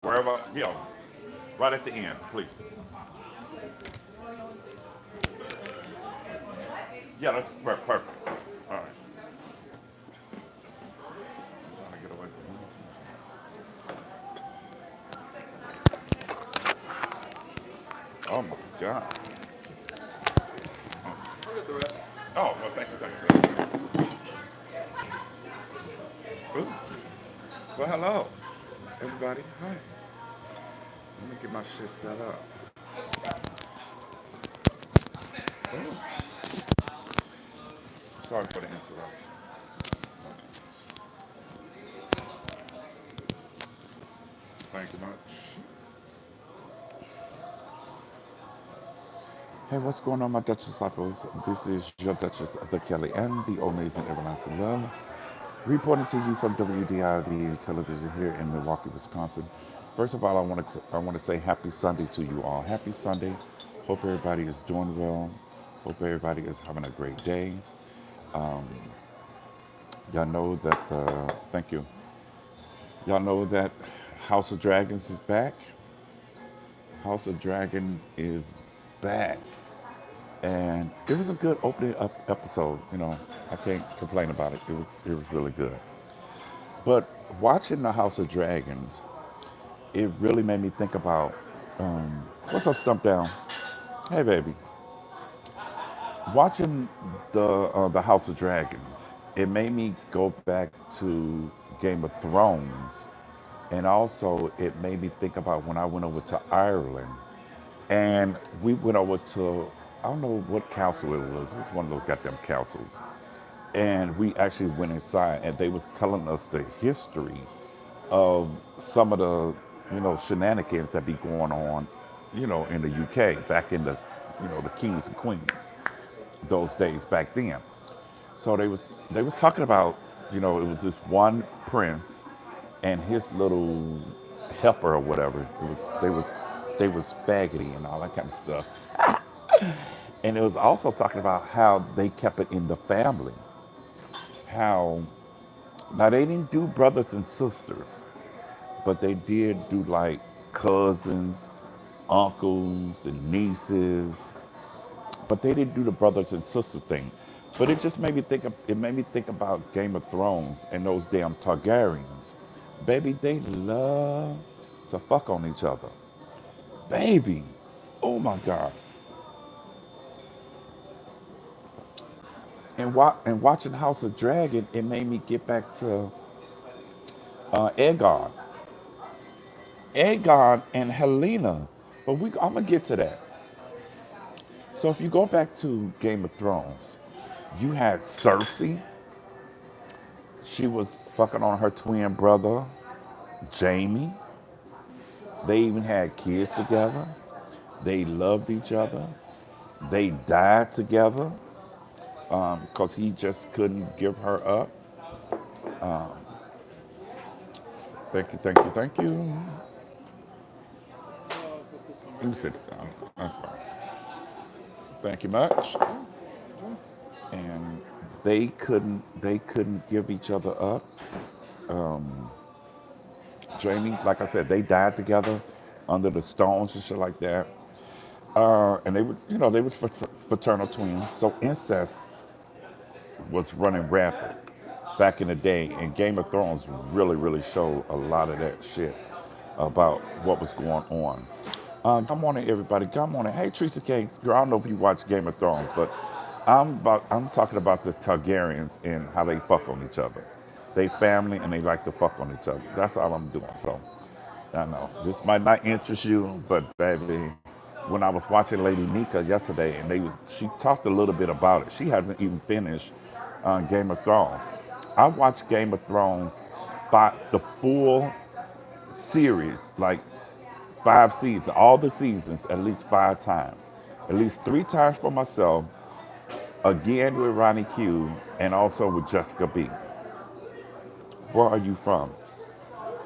Wherever, right at the end, please. Yeah, that's perfect. All right. Trying to get away from. Oh my God. Oh, well, thank you. Ooh. Well, hello, everybody. Hi. Let me get my shit set up. Ooh. Sorry for the interruption. Thank you much. Hey, what's going on, my Dutch disciples? This is your Duchess, the Kelly, and the amazing Everlasting Love, reporting to you from WDIV television here in Milwaukee, Wisconsin. First of all, I want to say happy Sunday to you all. Happy Sunday. Hope everybody is doing well. Hope everybody is having a great day. Y'all know that. Thank you. Y'all know that House of Dragons is back. House of Dragon is back. And it was a good opening up episode. I can't complain about it. It was really good. But watching the House of Dragons, it really made me think about what's up, Stump Down? Hey, baby. Watching the House of Dragons, it made me go back to Game of Thrones, and also it made me think about when I went over to Ireland. And we went over to, I don't know what council it was. It was one of those goddamn councils. And we actually went inside and they was telling us the history of some of the, shenanigans that be going on, in the UK back in the kings and queens, those days back then. So they was talking about, it was this one prince and his little helper or whatever. They was faggoty and all that kind of stuff. And it was also talking about how they kept it in the family. How now they didn't do brothers and sisters, but they did do like cousins, uncles, and nieces. But they didn't do the brothers and sister thing. But it just made me think. It made me think about Game of Thrones and those damn Targaryens. Baby, they love to fuck on each other. Baby, oh my God. And watching House of Dragon, it made me get back to Aegon, Aegon and Helena. But I'm gonna get to that. So if you go back to Game of Thrones, you had Cersei. She was fucking on her twin brother, Jamie. They even had kids together. They loved each other. They died together because he just couldn't give her up. Thank you, thank you, thank you. You sit down. That's fine. Thank you much. And they couldn't give each other up. Jamie, like I said, they died together under the stones and shit like that. And they were fraternal twins. So incest was running rampant back in the day, and Game of Thrones really, really showed a lot of that shit about what was going on. Good morning, everybody. Good morning. Hey, Teresa Cakes. Girl, I don't know if you watch Game of Thrones, but I'm talking about the Targaryens and how they fuck on each other. They family and they like to fuck on each other. That's all I'm doing. So I know this might not interest you, but baby, when I was watching Lady Nika yesterday, and she talked a little bit about it. She hasn't even finished Game of Thrones. I watched Game of Thrones, the full series, like 5 seasons, all the seasons, at least 5 times, at least 3 times for myself, again with Ronnie Q, and also with Jessica B. Where are you from?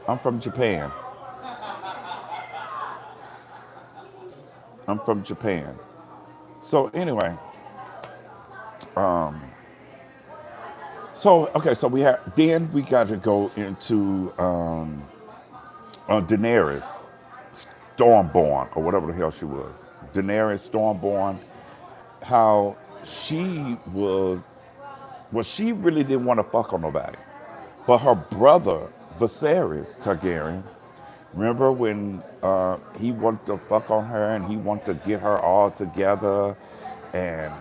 I'm from Japan. I'm from Japan. So anyway, so okay, so we got to go into Daenerys Stormborn, or whatever the hell she was. Daenerys Stormborn, how she was, well, she really didn't want to fuck on nobody. But her brother, Viserys Targaryen, remember when he wanted to fuck on her and he wanted to get her all together and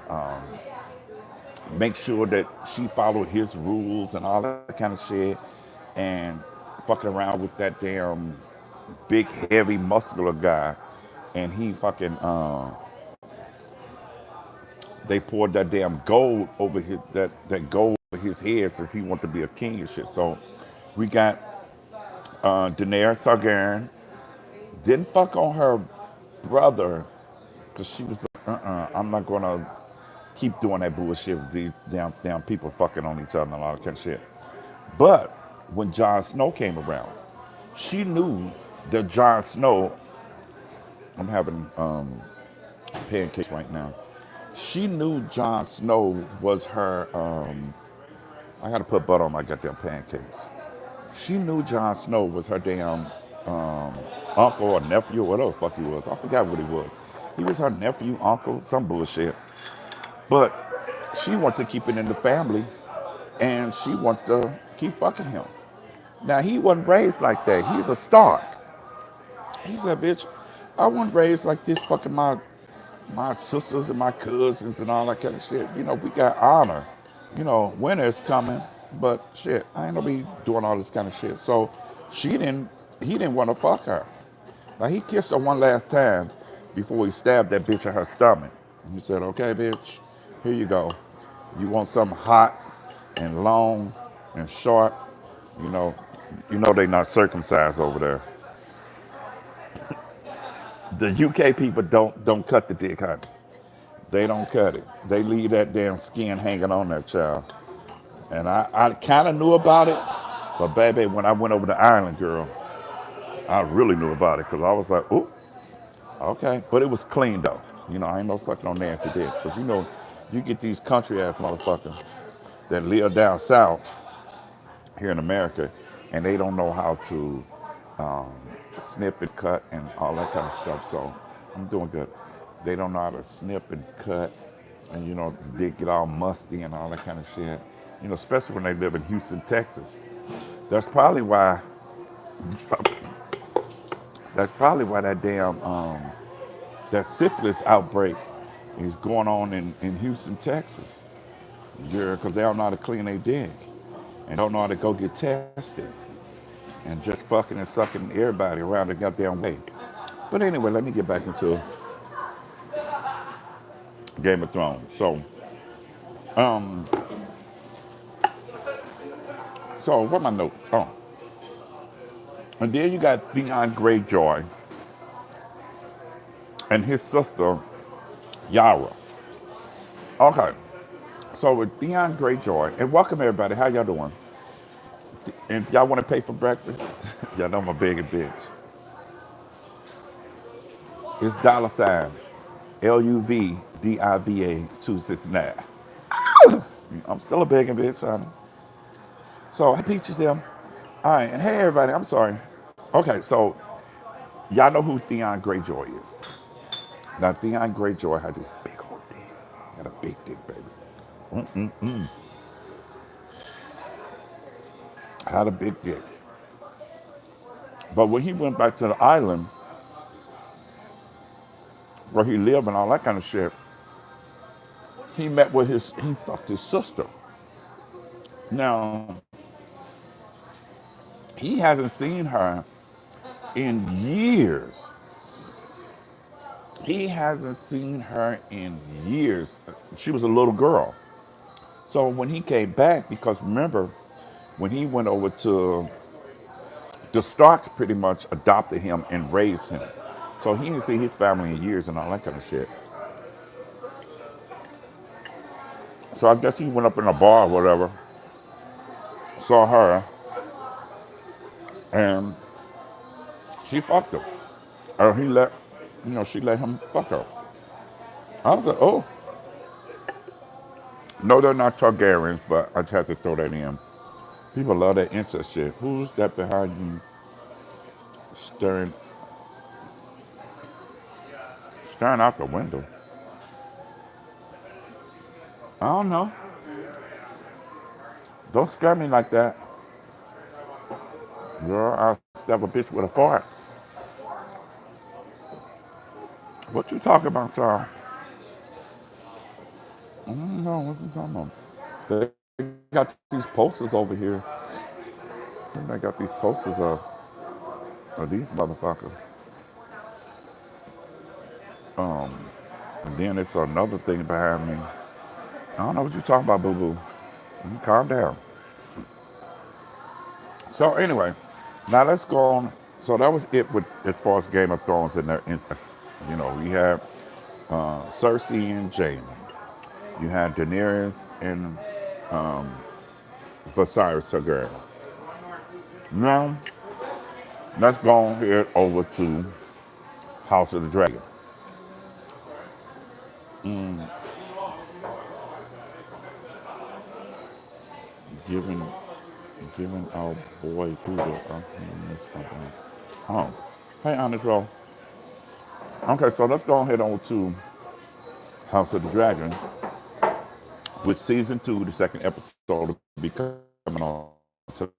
make sure that she followed his rules and all that kind of shit, and fucking around with that damn big, heavy, muscular guy, and he fucking they poured that damn gold over that gold over his head since he wanted to be a king and shit. So we got Daenerys Targaryen didn't fuck on her brother because she was like, I'm not gonna keep doing that bullshit with these damn people fucking on each other and all that kind of shit. But when Jon Snow came around, she knew that Jon Snow, I'm having pancakes right now. She knew Jon Snow was her, I gotta put butter on my goddamn pancakes. She knew Jon Snow was her damn uncle or nephew or whatever the fuck he was. I forgot what he was. He was her nephew, uncle, some bullshit. But she wanted to keep it in the family and she wanted to keep fucking him. Now, he wasn't raised like that. He's a Stark. He's a bitch. I wasn't raised like this fucking my sisters and my cousins and all that kind of shit. You know, we got honor. You know, winter is coming, but shit, I ain't gonna be doing all this kind of shit. So he didn't want to fuck her. Like, he kissed her one last time before he stabbed that bitch in her stomach. And he said, okay, bitch, here you go. You want something hot and long and short, you know, they not circumcised over there. The UK people don't cut the dick, honey. They don't cut it. They leave that damn skin hanging on that child. And I kind of knew about it, but baby, when I went over to Ireland, girl, I really knew about it because I was like, ooh, okay. But it was clean though. You know, I ain't no sucking on nasty dick. But you know, you get these country ass motherfuckers that live down south here in America, and they don't know how to snip and cut and all that kind of stuff. So I'm doing good. They don't know how to snip and cut, and you know, they get all musty and all that kind of shit. You know, especially when they live in Houston, Texas. That's probably why. That's probably why that damn that syphilis outbreak is going on in Houston, Texas. Yeah, because they don't know how to clean their dick and don't know how to go get tested and just fucking and sucking everybody around the goddamn way. But anyway, let me get back into Game of Thrones. So what are my notes? Oh, and then you got Theon Greyjoy and his sister Yara. Okay, so with Theon Greyjoy, and welcome everybody. How y'all doing? And if y'all want to pay for breakfast, y'all know my begging bitch. It's $ LUVDIVA 269. I'm still a begging bitch, honey. So, hey, Peaches them. All right, and hey, everybody, I'm sorry. Okay, so y'all know who Theon Greyjoy is. Now, Theon Greyjoy had this big old dick. He had a big dick, baby. Had a big dick. But when he went back to the island where he lived and all that kind of shit, he he fucked his sister. Now, he hasn't seen her in years. He hasn't seen her in years. She was a little girl. So when he came back, because remember, when he went over to the Starks, pretty much adopted him and raised him. So he didn't see his family in years and all that kind of shit. So I guess he went up in a bar or whatever, saw her, and she fucked him. Or she let him fuck her. I was like, oh. No, they're not Targaryens, but I just had to throw that in. People love that incest shit. Who's that behind you staring, staring out the window. I don't know. Don't scare me like that. Girl, I'll stab a bitch with a fart. What you talking about, y'all? I don't know what you talking about. They got these posters over here. They got these posters of these motherfuckers. And then it's another thing behind me. I don't know what you talking about, boo boo. Calm down. So anyway, now let's go on. So that was it with as far as Game of Thrones and their incest. You know, we had Cersei and Jaime. You had Daenerys and Viserys Targaryen. Now let's go on here over to House of the Dragon. Giving, giving our boy who the oh, hey Honest Roll. Okay, so let's go ahead on to House of the Dragon, which season two, the second episode, will be coming on to,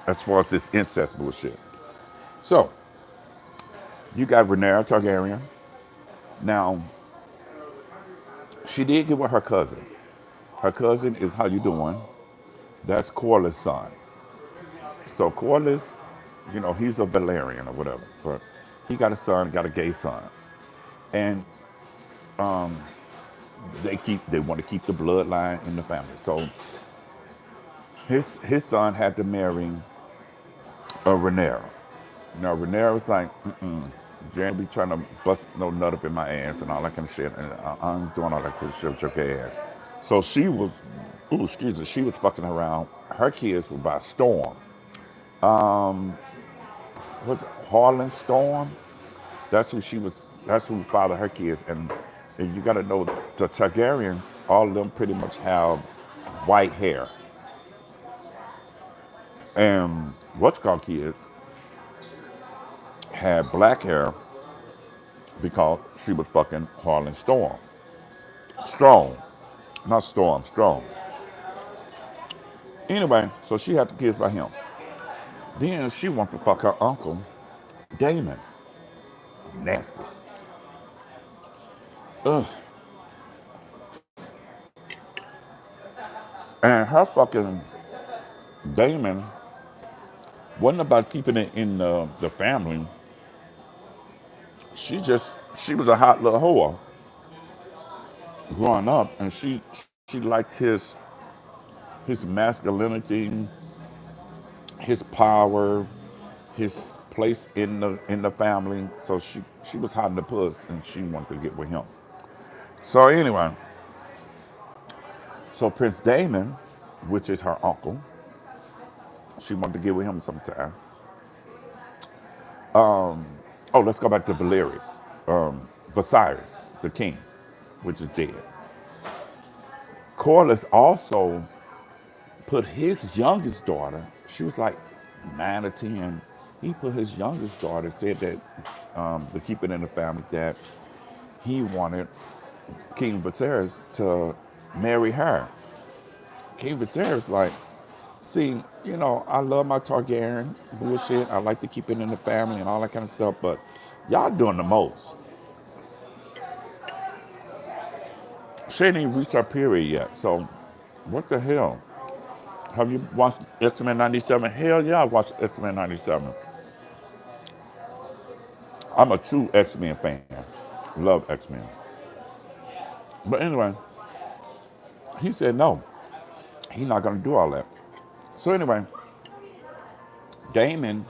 as far as this incest bullshit. So, you got Rhaenyra Targaryen. Now, she did get with her cousin. Her cousin is how you doing? That's Corlys' son. So Corlys, you know, he's a Valerian or whatever, but he got a son, got a gay son, and they want to keep the bloodline in the family. So his son had to marry a Rhaenyra. Now Rhaenyra was like, Jan be trying to bust no nut up in my ass and all that kind of shit, and I'm doing all that cool shit with your gay ass. So she was, ooh, excuse me, she was fucking around. Her kids were by Storm. What's it, Harlan Storm? That's who she was. That's who fathered her kids. And you got to know the Targaryens. All of them pretty much have white hair. And what's called kids had black hair because she was fucking Harlan Storm. Strong, not Storm. Strong. Anyway, so she had the kids by him. Then she wanted to fuck her uncle, Damon. Nasty. Ugh. And her fucking Damon wasn't about keeping it in the family. She was a hot little whore growing up, and she liked his masculinity, his power, his place in the family. So she was hot in the puss, and she wanted to get with him. So anyway, so Prince Damon, which is her uncle, she wanted to get with him sometime. Oh, let's go back to Valerius, Viserys, the king, which is dead. Corlys also put his youngest daughter, she was like 9 or 10, he put his youngest daughter, said that to keep it in the family, that he wanted King Viserys to marry her. King Viserys like, see, you know, I love my Targaryen bullshit. I like to keep it in the family and all that kind of stuff, but y'all doing the most. She ain't even reached her period yet, so what the hell? Have you watched X-Men 97? Hell yeah, I watched X-Men 97. I'm a true X-Men fan. Love X-Men. But anyway, he said no. He's not going to do all that. So anyway, Damon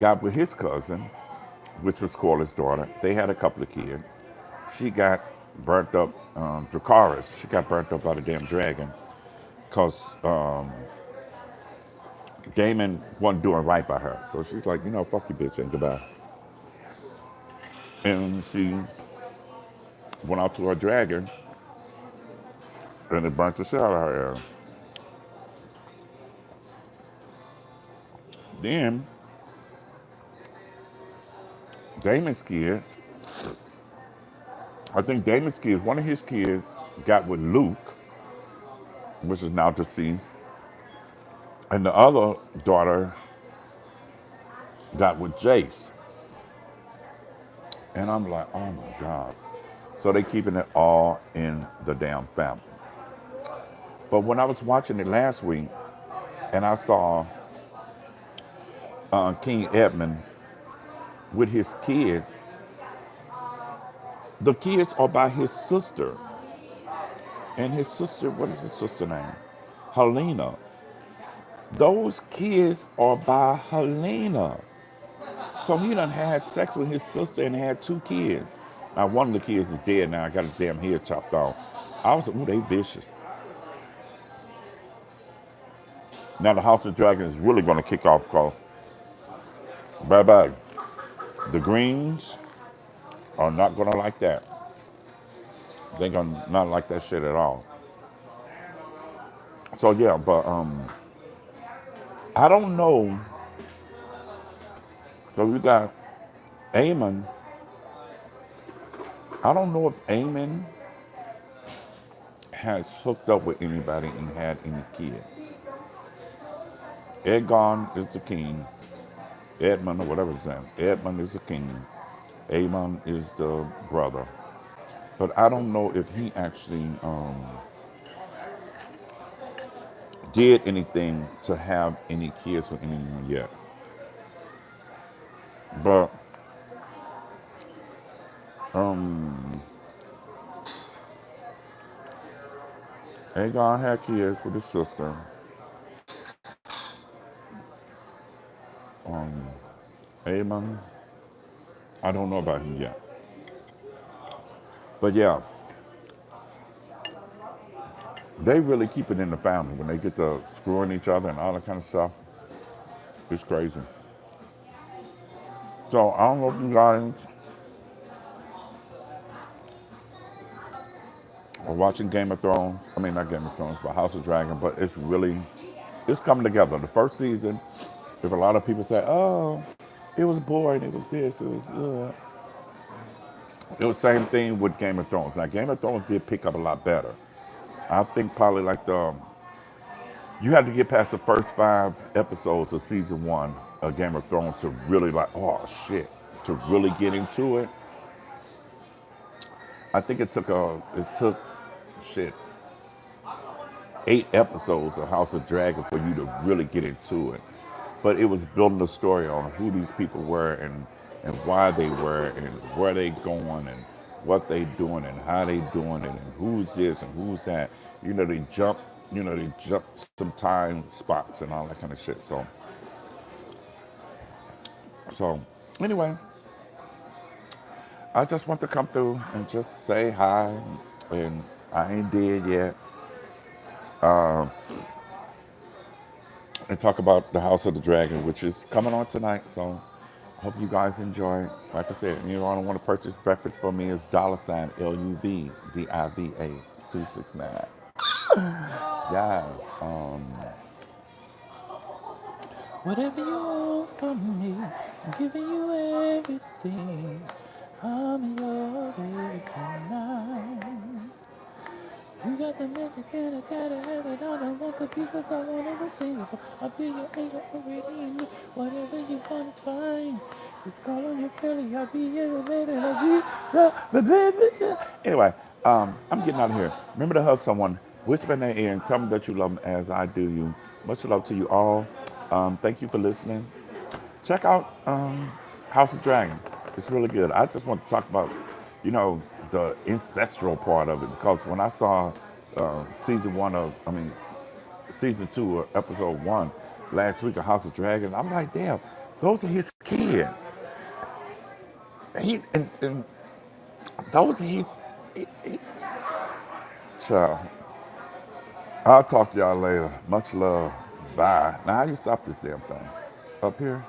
got with his cousin, which was Corlys' daughter. They had a couple of kids. She got burnt up, Dracarys. She got burnt up by the damn dragon because Damon wasn't doing right by her. So she's like, you know, fuck you, bitch, and goodbye. And she went out to her dragon, and it burnt the shit out of her. Then Damon's kids, I think Damon's kids, one of his kids got with Luke, which is now deceased, and the other daughter got with Jace. And I'm like, oh my God. So they keeping it all in the damn family. But when I was watching it last week and I saw King Edmund with his kids, the kids are by his sister. And his sister, what is his sister name? Helena. Those kids are by Helena. So he done had sex with his sister and had two kids. Now one of the kids is dead now. I got his damn head chopped off. I was like, ooh, they vicious. Now the House of Dragons is really going to kick off because, bye-bye, the Greens are not going to like that. They're going to not like that shit at all. So yeah, but I don't know. So you got Aemon. I don't know if Aemon has hooked up with anybody and had any kids. Aegon is the king. Edmund or whatever his name. Edmund is the king. Aemon is the brother. But I don't know if he actually did anything to have any kids with anyone yet. But Aegon had kids with his sister. Aemon, I don't know about him yet. But yeah, they really keep it in the family when they get to screwing each other and all that kind of stuff. It's crazy. So I don't know if you guys are watching Game of Thrones. I mean, not Game of Thrones, but House of Dragon. But it's coming together. The first season, if a lot of people say, oh, it was boring, it was this, it was the same thing with Game of Thrones. Now, Game of Thrones did pick up a lot better. I think probably like you had to get past the first 5 episodes of season 1 of Game of Thrones to really like, oh shit, to really get into it. I think it took shit 8 episodes of House of Dragon for you to really get into it. But it was building a story on who these people were and why they were and where they going and what they doing and how they doing it and who's this and who's that. They jump some time spots and all that kind of shit. So anyway, I just want to come through and just say hi, and I ain't dead yet, and talk about the House of the Dragon, which is coming on tonight. So hope you guys enjoy. Like I said, you don't want to purchase breakfast for me is $ LUVDIVA 269. Guys, whatever you want from me, I'm giving you everything. I'm your baby tonight. You got the magic and I gotta have it all. I want the pieces, I want every single one. I'll be your angel already in you. Whatever you want is fine. Just call on your Kelly, I'll be your lady, and I'll be the baby. Anyway, I'm getting out of here. Remember to hug someone, whisper in their ear, and tell them that you love them as I do you. Much love to you all. Thank you for listening. Check out House of Dragon. It's really good. I just want to talk about, the ancestral part of it because when I saw season 2 or episode 1 last week of House of Dragon, I'm like, damn, those are his kids. And those are his child. I'll talk to y'all later. Much love. Bye. Now, how do you stop this damn thing? Up here?